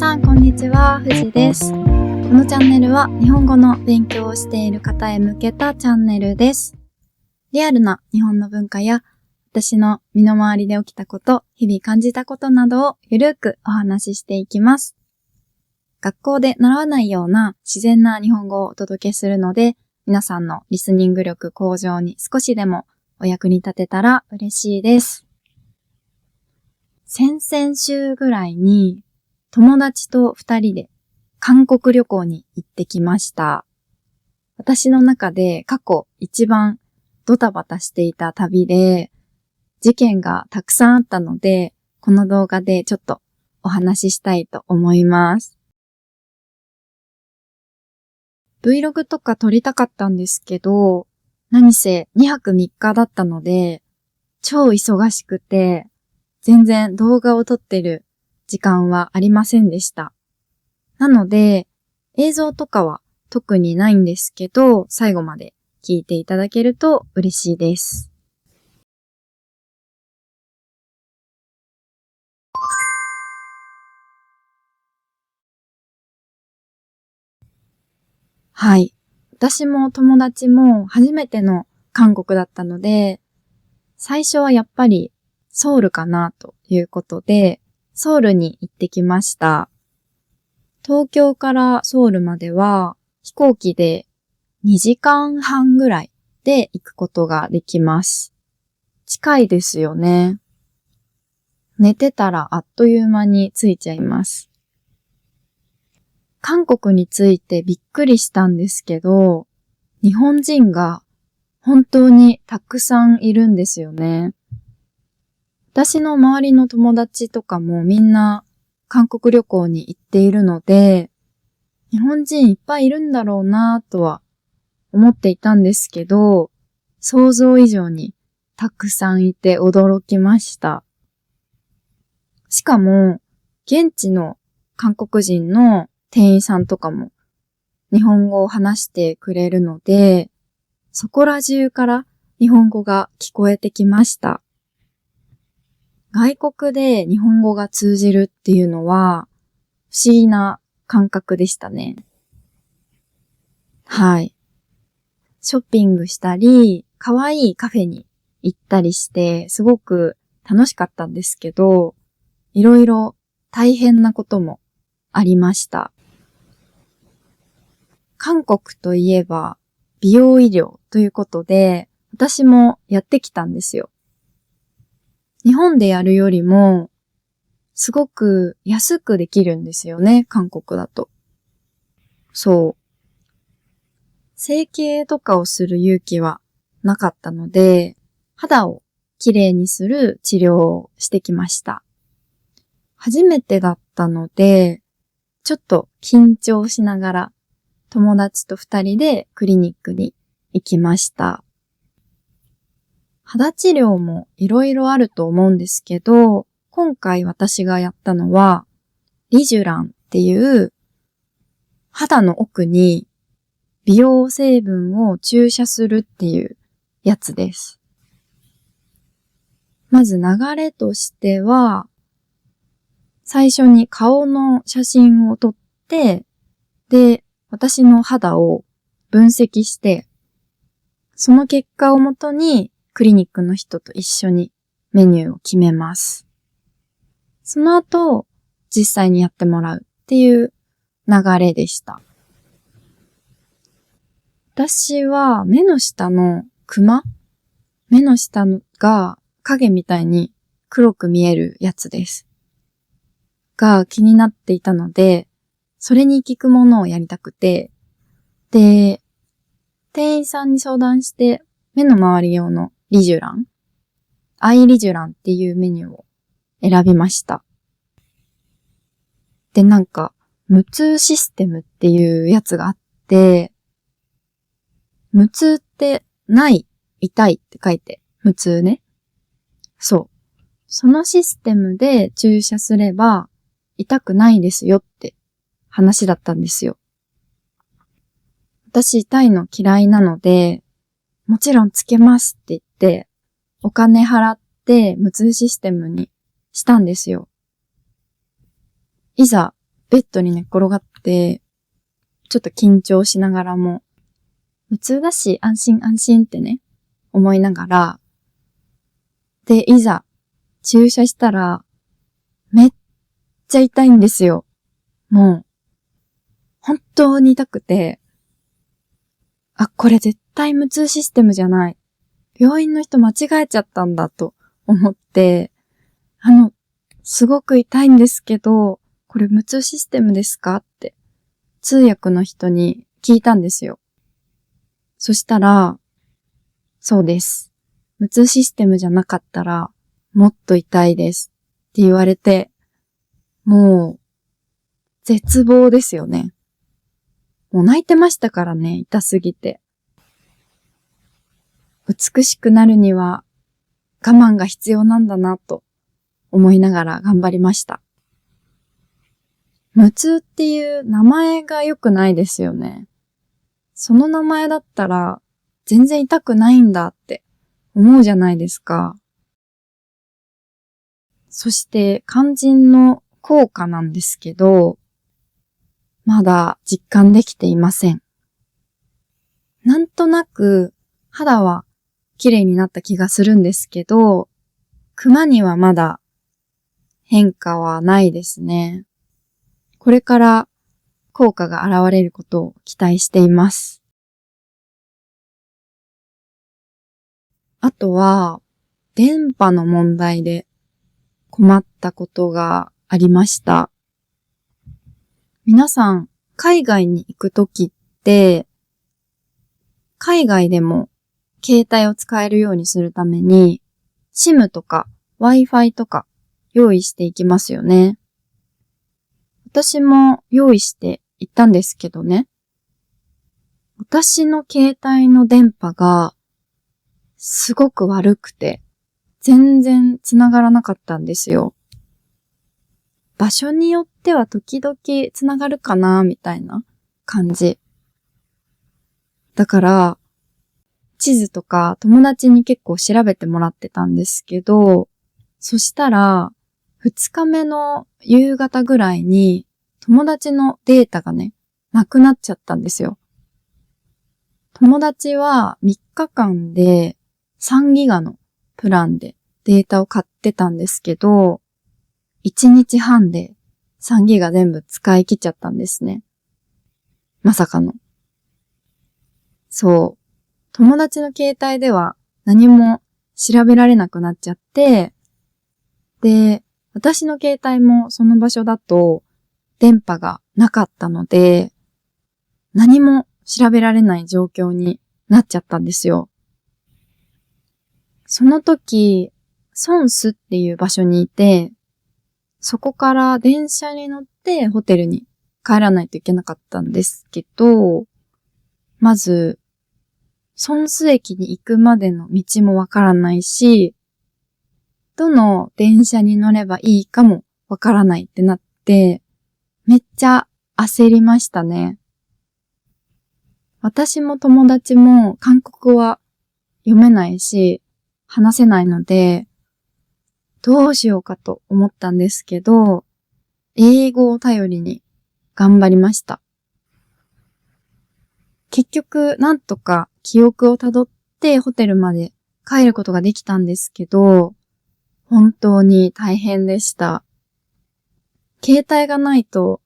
さんこんにちは、藤です。このチャンネルは日本語の勉強をしている方へ向けたチャンネルです。リアルな日本の文化や私の身の回りで起きたこと、日々感じたことなどをゆるくお話ししていきます。学校で習わないような自然な日本語をお届けするので、皆さんのリスニング力向上に少しでもお役に立てたら嬉しいです。先々週ぐらいに友達と2人で韓国旅行に行ってきました。私の中で過去一番ドタバタしていた旅で、事件がたくさんあったので、この動画でちょっとお話ししたいと思います。Vlog とか撮りたかったんですけど、何せ2泊3日だったので、超忙しくて、全然動画を撮ってる時間はありませんでした。なので、映像とかは特にないんですけど、最後まで聞いていただけると嬉しいです。はい。私も友達も初めての韓国だったので、最初はやっぱりソウルかなということで、ソウルに行ってきました。東京からソウルまでは飛行機で2時間半ぐらいで行くことができます。近いですよね。寝てたらあっという間に着いちゃいます。韓国についてびっくりしたんですけど、日本人が本当にたくさんいるんですよね。私の周りの友達とかもみんな韓国旅行に行っているので、日本人いっぱいいるんだろうなとは思っていたんですけど、想像以上にたくさんいて驚きました。しかも、現地の韓国人の店員さんとかも日本語を話してくれるので、そこら中から日本語が聞こえてきました。外国で日本語が通じるっていうのは不思議な感覚でしたね。はい。ショッピングしたり、可愛いカフェに行ったりして、すごく楽しかったんですけど、いろいろ大変なこともありました。韓国といえば美容医療ということで、私もやってきたんですよ。日本でやるよりも、すごく安くできるんですよね、韓国だと。そう。整形とかをする勇気はなかったので、肌をきれいにする治療をしてきました。初めてだったので、ちょっと緊張しながら友達と2人でクリニックに行きました。肌治療もいろいろあると思うんですけど、今回私がやったのは、リジュランっていう肌の奥に美容成分を注射するっていうやつです。まず流れとしては、最初に顔の写真を撮って、で、私の肌を分析して、その結果をもとにクリニックの人と一緒にメニューを決めます。その後、実際にやってもらうっていう流れでした。私は目の下のクマ？目の下が影みたいに黒く見えるやつです。が気になっていたので、それに効くものをやりたくて、で、店員さんに相談して目の周り用のリジュラン、アイリジュランっていうメニューを選びました。で、なんか、無痛システムっていうやつがあって、無痛ってない、痛いって書いて、無痛ね。そう。そのシステムで注射すれば痛くないですよって話だったんですよ。私痛いの嫌いなので、もちろんつけますって言って、お金払って無痛システムにしたんですよ。いざベッドに寝っ転がって、ちょっと緊張しながらも、無痛だし安心安心ってね、思いながら、で、いざ注射したら、めっちゃ痛いんですよ。もう、本当に痛くて、あ、これ絶対無痛システムじゃない。病院の人間違えちゃったんだと思って、すごく痛いんですけど、これ無痛システムですかって通訳の人に聞いたんですよ。そしたら、そうです。無痛システムじゃなかったらもっと痛いですって言われて、もう絶望ですよね。もう泣いてましたからね、痛すぎて。美しくなるには我慢が必要なんだなと思いながら頑張りました。無痛っていう名前が良くないですよね。その名前だったら全然痛くないんだって思うじゃないですか。そして肝心の効果なんですけど、まだ実感できていません。なんとなく肌は綺麗になった気がするんですけど、クマにはまだ変化はないですね。これから効果が現れることを期待しています。あとは、電波の問題で困ったことがありました。皆さん、海外に行くときって、海外でも携帯を使えるようにするために、SIM とか Wi-Fi とか用意していきますよね。私も用意して行ったんですけどね。私の携帯の電波がすごく悪くて、全然繋がらなかったんですよ。場所によっては時々繋がるかなみたいな感じ。だから、地図とか友達に結構調べてもらってたんですけど、そしたら、2日目の夕方ぐらいに友達のデータがね、なくなっちゃったんですよ。友達は3日間で3ギガのプランでデータを買ってたんですけど、1日半で3ギガ全部使い切っちゃったんですね。まさかの。そう。友達の携帯では何も調べられなくなっちゃって、で、私の携帯もその場所だと電波がなかったので、何も調べられない状況になっちゃったんですよ。その時、ソンスっていう場所にいて、そこから電車に乗ってホテルに帰らないといけなかったんですけど、まず、ソンス駅に行くまでの道もわからないし、どの電車に乗ればいいかもわからないってなって、めっちゃ焦りましたね。私も友達も韓国語は読めないし、話せないので、どうしようかと思ったんですけど、英語を頼りに頑張りました。結局、なんとか記憶をたどってホテルまで帰ることができたんですけど、本当に大変でした。携帯がないと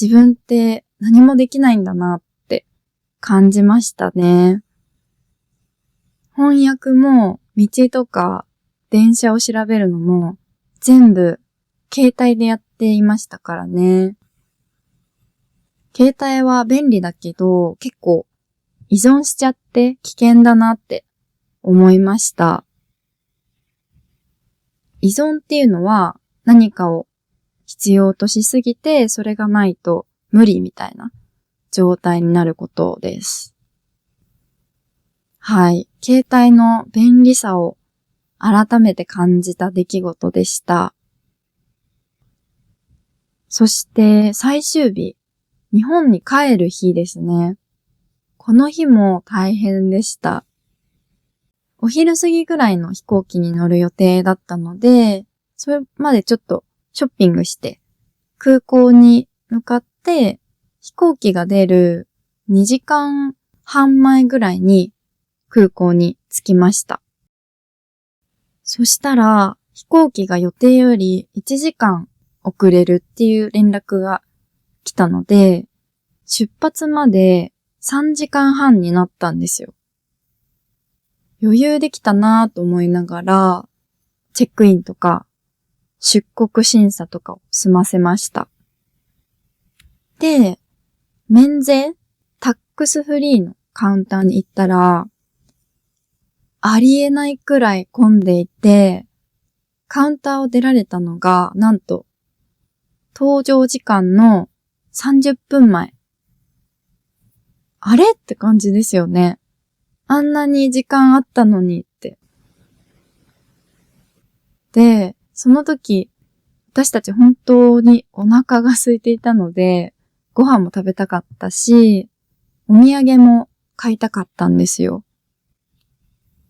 自分って何もできないんだなって感じましたね。翻訳も道とか電車を調べるのも全部携帯でやっていましたからね。携帯は便利だけど結構依存しちゃって危険だなって思いました。依存っていうのは何かを必要としすぎてそれがないと無理みたいな状態になることです。はい。携帯の便利さを改めて感じた出来事でした。そして最終日、日本に帰る日ですね。この日も大変でした。お昼過ぎぐらいの飛行機に乗る予定だったので、それまでちょっとショッピングして空港に向かって飛行機が出る2時間半前ぐらいに空港に着きました。そしたら飛行機が予定より1時間遅れるっていう連絡が来たので、出発まで3時間半になったんですよ。余裕できたなぁと思いながら、チェックインとか出国審査とかを済ませました。で、免税、タックスフリーのカウンターに行ったら、ありえないくらい混んでいて、カウンターを出られたのが、なんと、搭乗時間の30分前。あれって感じですよね。あんなに時間あったのにって。で、その時、私たち本当にお腹が空いていたので、ご飯も食べたかったし、お土産も買いたかったんですよ。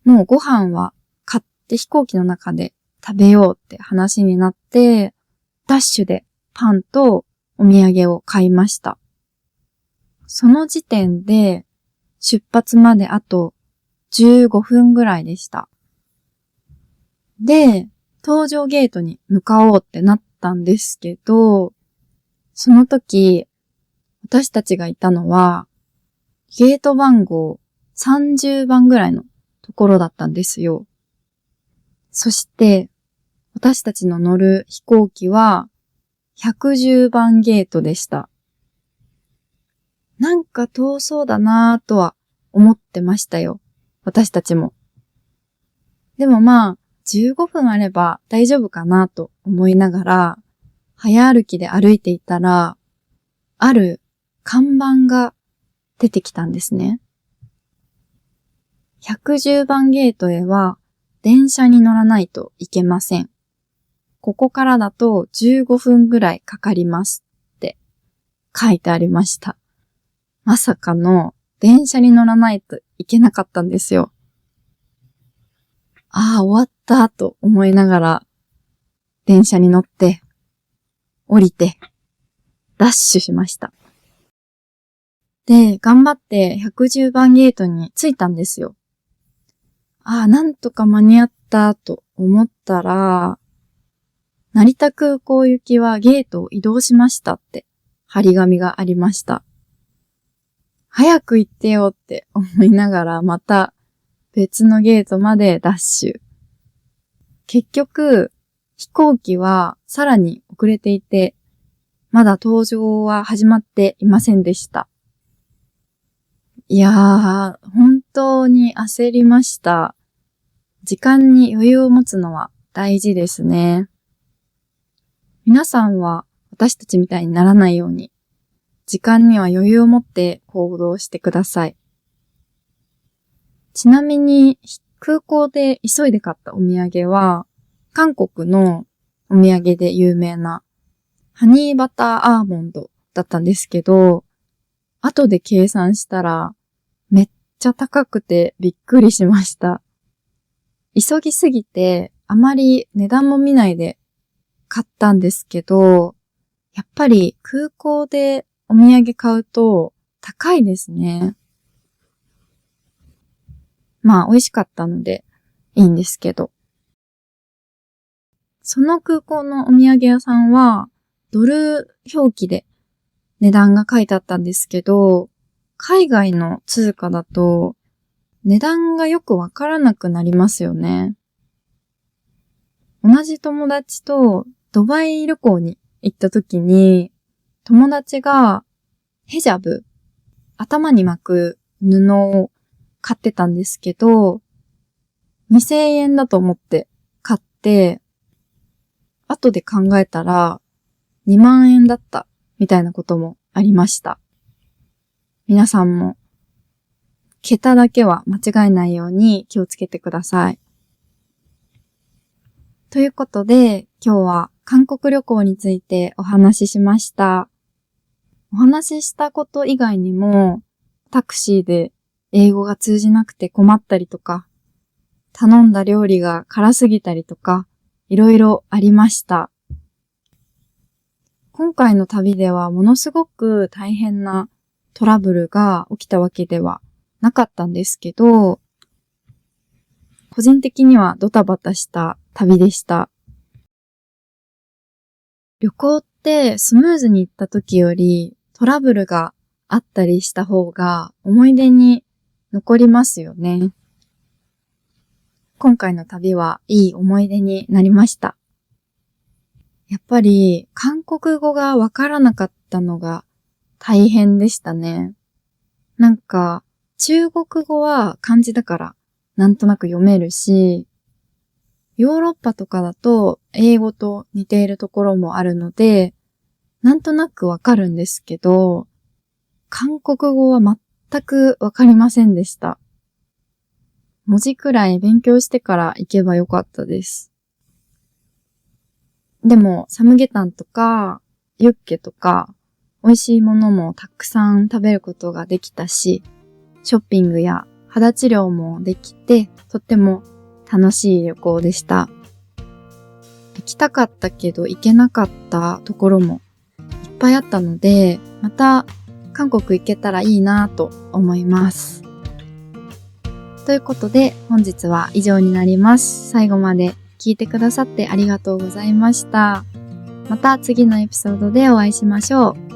もうご飯は買って飛行機の中で食べようって話になって、ダッシュでパンとお土産を買いました。その時点で出発まであと15分ぐらいでした。で、搭乗ゲートに向かおうってなったんですけど、その時、私たちがいたのは、ゲート番号30番ぐらいのところだったんですよ。そして、私たちの乗る飛行機は110番ゲートでした。なんか遠そうだなぁとは思ってましたよ。私たちも。でもまあ、15分あれば大丈夫かなと思いながら、早歩きで歩いていたら、ある看板が出てきたんですね。110番ゲートへは電車に乗らないといけません。ここからだと15分ぐらいかかりますって書いてありました。まさかの電車に乗らないといけなかったんですよ。ああ、終わったと思いながら電車に乗って降りてダッシュしました。で、頑張って110番ゲートに着いたんですよ。ああ、なんとか間に合ったと思ったら、成田空港行きはゲートを移動しましたって張り紙がありました。早く行ってよって思いながらまた別のゲートまでダッシュ。結局、飛行機はさらに遅れていて、まだ搭乗は始まっていませんでした。いやー、本当に焦りました。時間に余裕を持つのは大事ですね。皆さんは私たちみたいにならないように、時間には余裕を持って行動してください。ちなみに空港で急いで買ったお土産は、韓国のお土産で有名なハニーバターアーモンドだったんですけど、後で計算したらめっちゃ高くてびっくりしました。急ぎすぎてあまり値段も見ないで買ったんですけど、やっぱり空港でお土産買うと高いですね。まあ美味しかったのでいいんですけど。その空港のお土産屋さんはドル表記で値段が書いてあったんですけど、海外の通貨だと値段がよくわからなくなりますよね。同じ友達とドバイ旅行に行った時に、友達がヘジャブ、頭に巻く布を買ってたんですけど、2000円だと思って買って、後で考えたら2万円だったみたいなこともありました。皆さんも桁だけは間違えないように気をつけてください。ということで、今日は韓国旅行についてお話ししました。お話ししたこと以外にも、タクシーで英語が通じなくて困ったりとか、頼んだ料理が辛すぎたりとか、いろいろありました。今回の旅ではものすごく大変なトラブルが起きたわけではなかったんですけど、個人的にはドタバタした旅でした。旅行ってスムーズに行った時よりトラブルがあったりした方が思い出に残りますよね。今回の旅はいい思い出になりました。やっぱり韓国語がわからなかったのが大変でしたね。なんか中国語は漢字だからなんとなく読めるし、ヨーロッパとかだと英語と似ているところもあるので、なんとなくわかるんですけど、韓国語は全くわかりませんでした。文字くらい勉強してから行けばよかったです。でも、サムゲタンとか、ユッケとか、美味しいものもたくさん食べることができたし、ショッピングや肌治療もできて、とっても楽しい旅行でした。行きたかったけど行けなかったところもいっぱいあったので、また韓国行けたらいいなと思います。ということで本日は以上になります。最後まで聞いてくださってありがとうございました。また次のエピソードでお会いしましょう。